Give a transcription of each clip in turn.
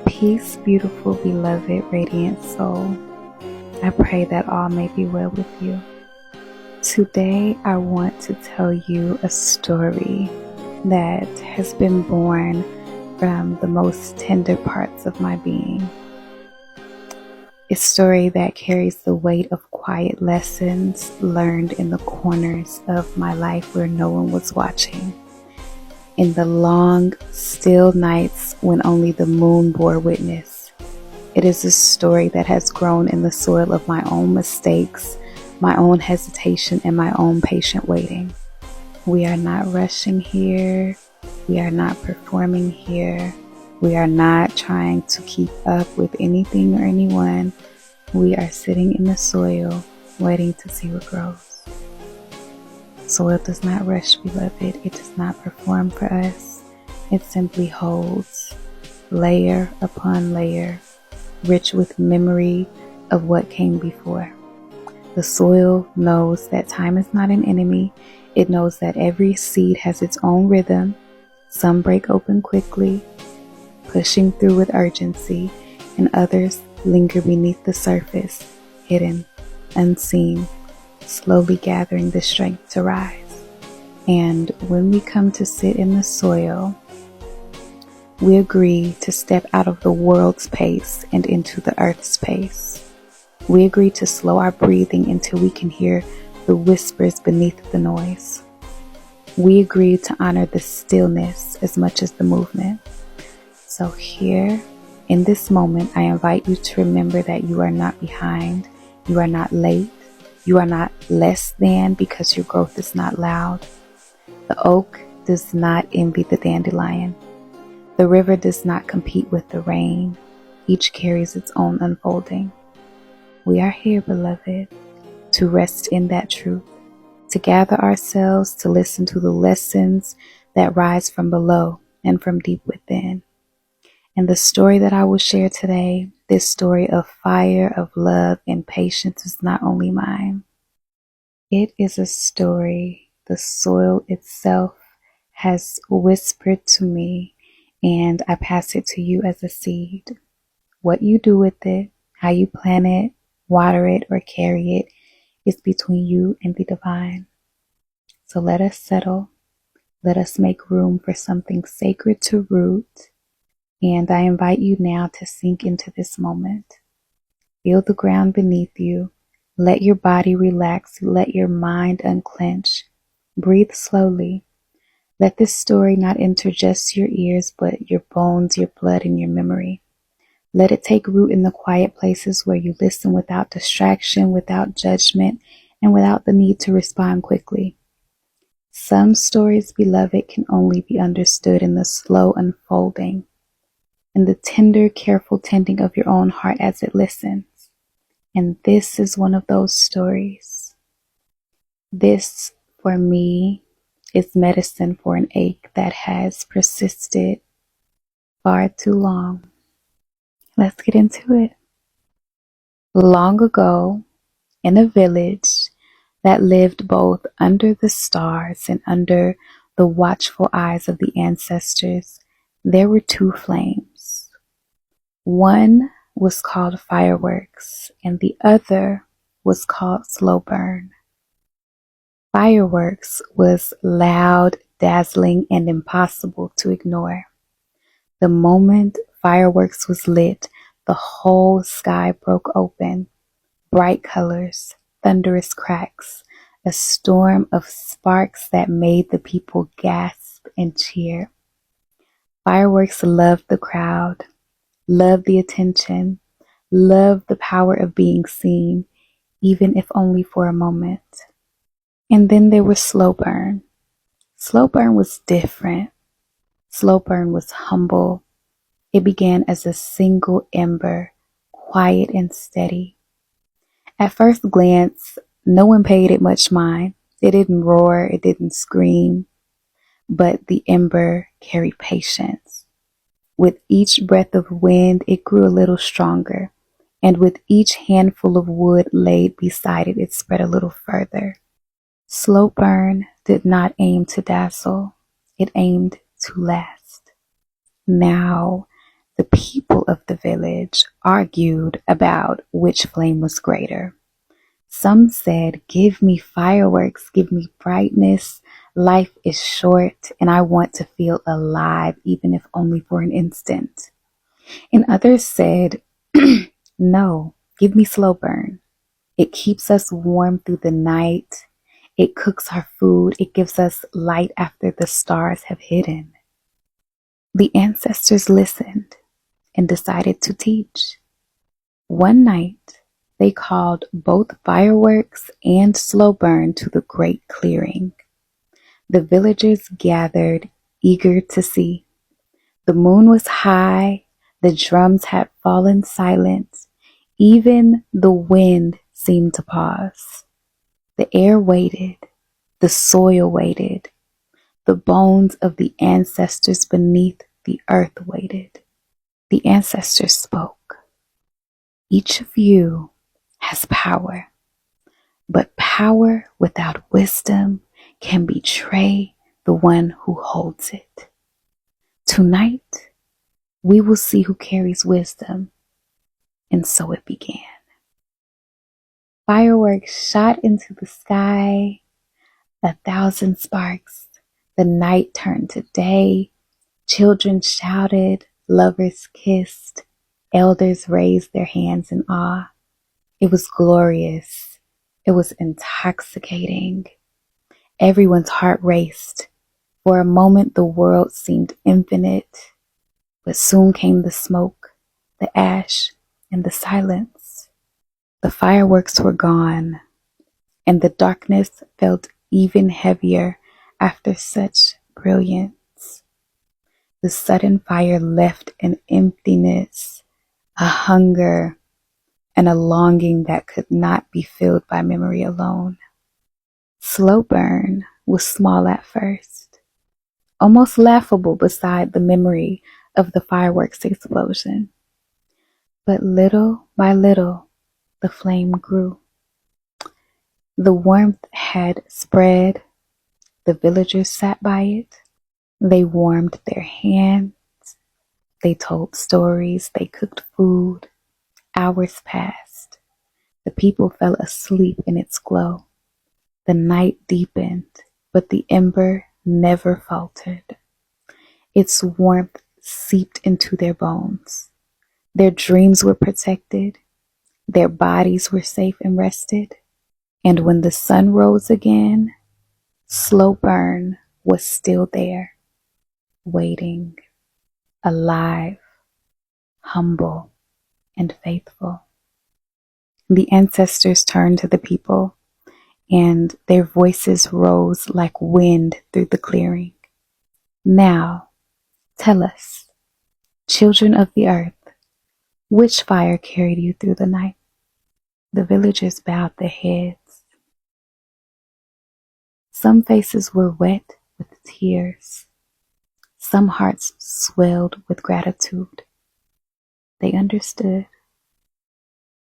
Peace, beautiful, beloved, radiant soul. I pray that all may be well with you. Today, I want to tell you a story that has been born from the most tender parts of my being. A story that carries the weight of quiet lessons learned in the corners of my life where no one was watching. In the long, still nights when only the moon bore witness. It is a story that has grown in the soil of my own mistakes, my own hesitation, and my own patient waiting. We are not rushing here. We are not performing here. We are not trying to keep up with anything or anyone. We are sitting in the soil, waiting to see what grows. Soil does not rush, beloved. It does not perform for us. It simply holds, layer upon layer, rich with memory of what came before. The soil knows that time is not an enemy. It knows that every seed has its own rhythm. Some break open quickly, pushing through with urgency, and others linger beneath the surface, hidden, unseen, slowly gathering the strength to rise. And when we come to sit in the soil, we agree to step out of the world's pace and into the earth's pace. We agree to slow our breathing until we can hear the whispers beneath the noise. We agree to honor the stillness as much as the movement. So here, in this moment, I invite you to remember that you are not behind, you are not late, you are not less than because your growth is not loud. The oak does not envy the dandelion. The river does not compete with the rain. Each carries its own unfolding. We are here, beloved, to rest in that truth, to gather ourselves, to listen to the lessons that rise from below and from deep within. And the story that I will share today, this story of fire, of love, and patience is not only mine. It is a story the soil itself has whispered to me, and I pass it to you as a seed. What you do with it, how you plant it, water it, or carry it is between you and the divine. So let us settle. Let us make room for something sacred to root. And I invite you now to sink into this moment. Feel the ground beneath you. Let your body relax. Let your mind unclench. Breathe slowly. Let this story not enter just your ears, but your bones, your blood, and your memory. Let it take root in the quiet places where you listen without distraction, without judgment, and without the need to respond quickly. Some stories, beloved, can only be understood in the slow unfolding, in the tender, careful tending of your own heart as it listens. And this is one of those stories. This, for me, is medicine for an ache that has persisted far too long. Let's get into it. Long ago, in a village that lived both under the stars and under the watchful eyes of the ancestors, there were two flames. One was called fireworks, and the other was called slow burn. Fireworks was loud, dazzling, and impossible to ignore. The moment fireworks was lit, the whole sky broke open. Bright colors, thunderous cracks, a storm of sparks that made the people gasp and cheer. Fireworks loved the crowd, loved the attention, loved the power of being seen, even if only for a moment. And then there was slow burn. Slow burn was different. Slow burn was humble. It began as a single ember, quiet and steady. At first glance, no one paid it much mind. It didn't roar, it didn't scream, but the ember carried patience. With each breath of wind, it grew a little stronger, and with each handful of wood laid beside it, it spread a little further. Slow burn did not aim to dazzle, it aimed to last. Now, the people of the village argued about which flame was greater. Some said, "Give me fireworks, give me brightness. Life is short and I want to feel alive, even if only for an instant." And others said, "No, give me slow burn. It keeps us warm through the night. It cooks our food. It gives us light after the stars have hidden." The ancestors listened and decided to teach. One night, they called both fireworks and slow burn to the great clearing. The villagers gathered, eager to see. The moon was high, the drums had fallen silent, even the wind seemed to pause. The air waited, the soil waited, the bones of the ancestors beneath the earth waited. The ancestors spoke. "Each of you has power, but power without wisdom can betray the one who holds it. Tonight, we will see who carries wisdom." And so it began. Fireworks shot into the sky, 1,000 sparks. The night turned to day. Children shouted, lovers kissed, elders raised their hands in awe. It was glorious. It was intoxicating. Everyone's heart raced. For a moment, the world seemed infinite, but soon came the smoke, the ash, and the silence. The fireworks were gone, and the darkness felt even heavier after such brilliance. The sudden fire left an emptiness, a hunger, and a longing that could not be filled by memory alone. Slow burn was small at first, almost laughable beside the memory of the fireworks explosion. But little by little, the flame grew. The warmth had spread. The villagers sat by it. They warmed their hands. They told stories. They cooked food. Hours passed. The people fell asleep in its glow. The night deepened, but the ember never faltered. Its warmth seeped into their bones. Their dreams were protected. Their bodies were safe and rested. And when the sun rose again, slow burn was still there, waiting, alive, humble, and faithful. The ancestors turned to the people, and their voices rose like wind through the clearing. "Now, tell us, children of the earth, which fire carried you through the night?" The villagers bowed their heads. Some faces were wet with tears. Some hearts swelled with gratitude. They understood.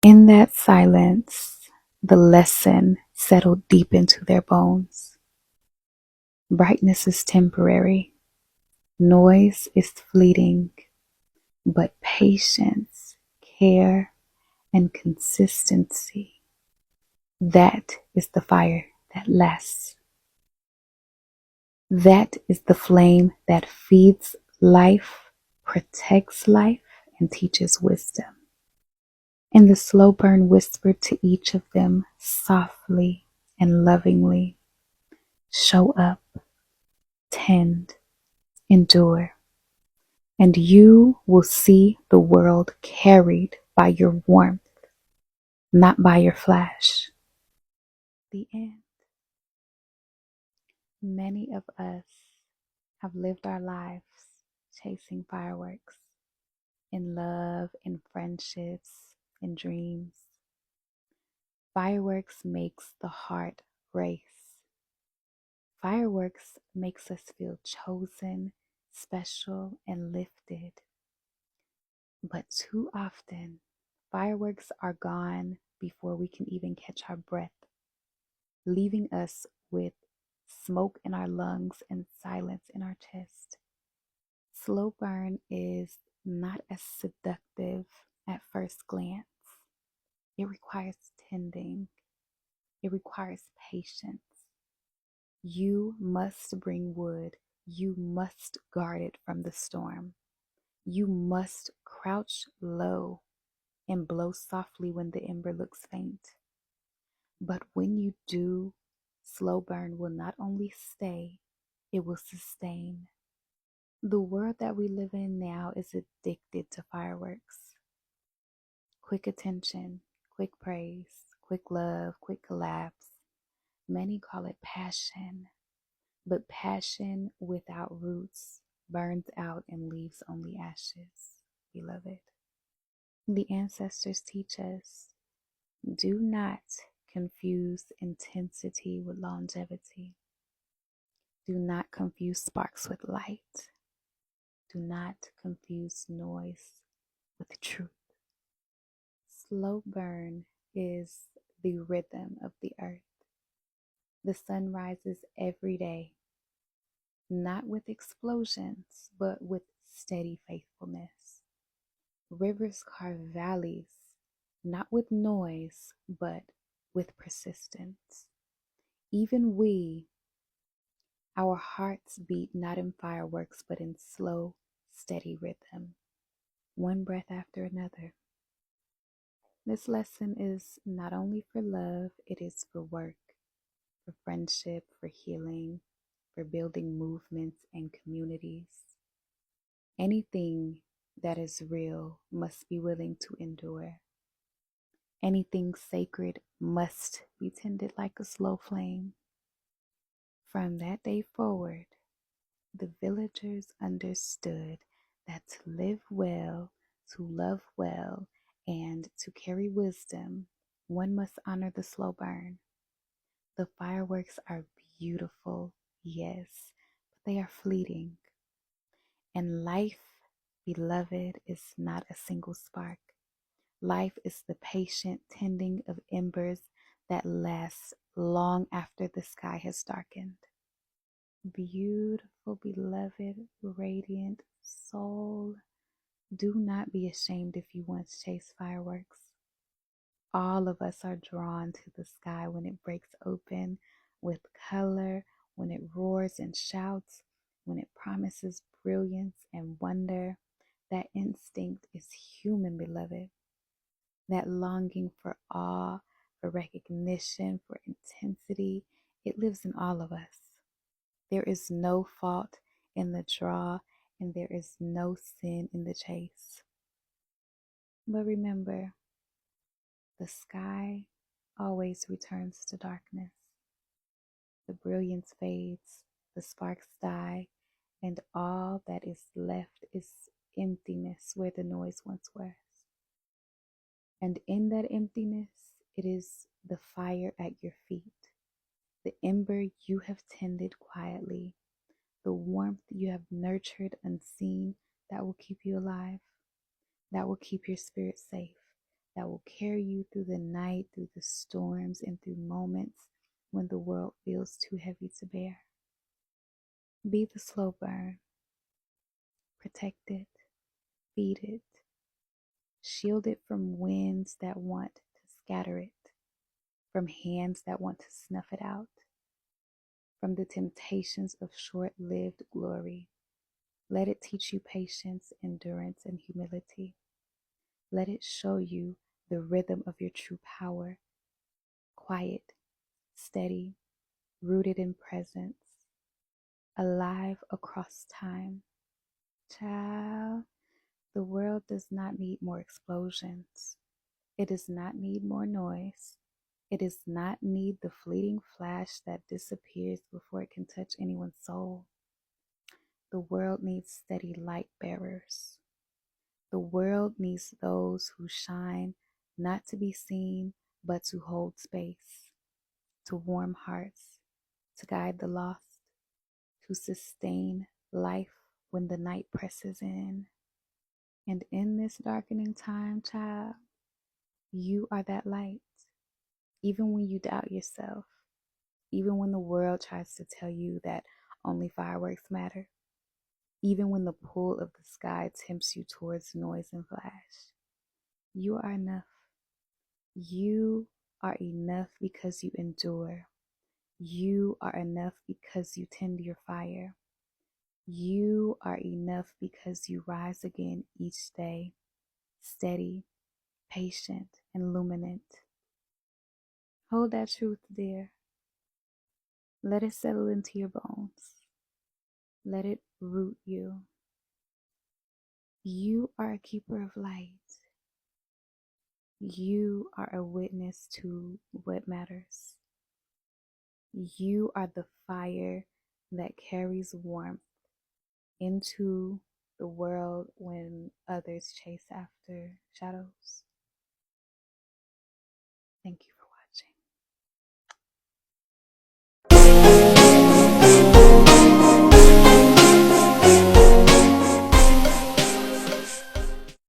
In that silence, the lesson settled deep into their bones. Brightness is temporary. Noise is fleeting. But patience, care, and consistency, that is the fire that lasts. That is the flame that feeds life, protects life, and teaches wisdom. And the slow burn whispered to each of them softly and lovingly, "Show up, tend, endure, and you will see the world carried by your warmth, not by your flash." The end. Many of us have lived our lives chasing fireworks in love, in friendships, in dreams. Fireworks makes the heart race. Fireworks makes us feel chosen, special, and lifted. But too often, fireworks are gone before we can even catch our breath, leaving us with smoke in our lungs and silence in our chest. Slow burn is not as seductive at first glance. It requires tending. It requires patience. You must bring wood. You must guard it from the storm. You must crouch low and blow softly when the ember looks faint. But when you do, slow burn will not only stay, it will sustain. The world that we live in now is addicted to fireworks. Quick attention, quick praise, quick love, quick collapse. Many call it passion, but passion without roots burns out and leaves only ashes, beloved. The ancestors teach us, do not confuse intensity with longevity. Do not confuse sparks with light. Do not confuse noise with truth. Slow burn is the rhythm of the earth. The sun rises every day, not with explosions, but with steady faithfulness. Rivers carve valleys, not with noise, but with persistence. Even we, our hearts beat not in fireworks, but in slow, steady rhythm, one breath after another. This lesson is not only for love, it is for work, for friendship, for healing, for building movements and communities. Anything that is real must be willing to endure. Anything sacred must be tended like a slow flame. From that day forward, the villagers understood that to live well, to love well, and to carry wisdom, one must honor the slow burn. The fireworks are beautiful, yes, but they are fleeting. And life, beloved, is not a single spark. Life is the patient tending of embers that lasts long after the sky has darkened. Beautiful, beloved, radiant soul, do not be ashamed if you once chased fireworks. All of us are drawn to the sky when it breaks open with color, when it roars and shouts, when it promises brilliance and wonder. That instinct is human, beloved. That longing for awe, for recognition, for intensity, it lives in all of us. There is no fault in the draw, and there is no sin in the chase. But remember, the sky always returns to darkness. The brilliance fades, the sparks die, and all that is left is emptiness where the noise once was. And in that emptiness, it is the fire at your feet, the ember you have tended quietly, the warmth you have nurtured unseen that will keep you alive, that will keep your spirit safe, that will carry you through the night, through the storms, and through moments when the world feels too heavy to bear. Be the slow burn. Protect it, feed it, shield it from winds that want to scatter it, from hands that want to snuff it out, from the temptations of short-lived glory. Let it teach you patience, endurance, and humility. Let it show you the rhythm of your true power, quiet, steady, rooted in presence, alive across time. Child, the world does not need more explosions. It does not need more noise. It does not need the fleeting flash that disappears before it can touch anyone's soul. The world needs steady light bearers. The world needs those who shine not to be seen, but to hold space, to warm hearts, to guide the lost, to sustain life when the night presses in. And in this darkening time, child, you are that light. Even when you doubt yourself, even when the world tries to tell you that only fireworks matter, even when the pull of the sky tempts you towards noise and flash. You are enough. You are enough because you endure. You are enough because you tend your fire. You are enough because you rise again each day, steady, patient, and luminant. Hold that truth dear. Let it settle into your bones. Let it root you. You are a keeper of light. You are a witness to what matters. You are the fire that carries warmth into the world when others chase after shadows. Thank you.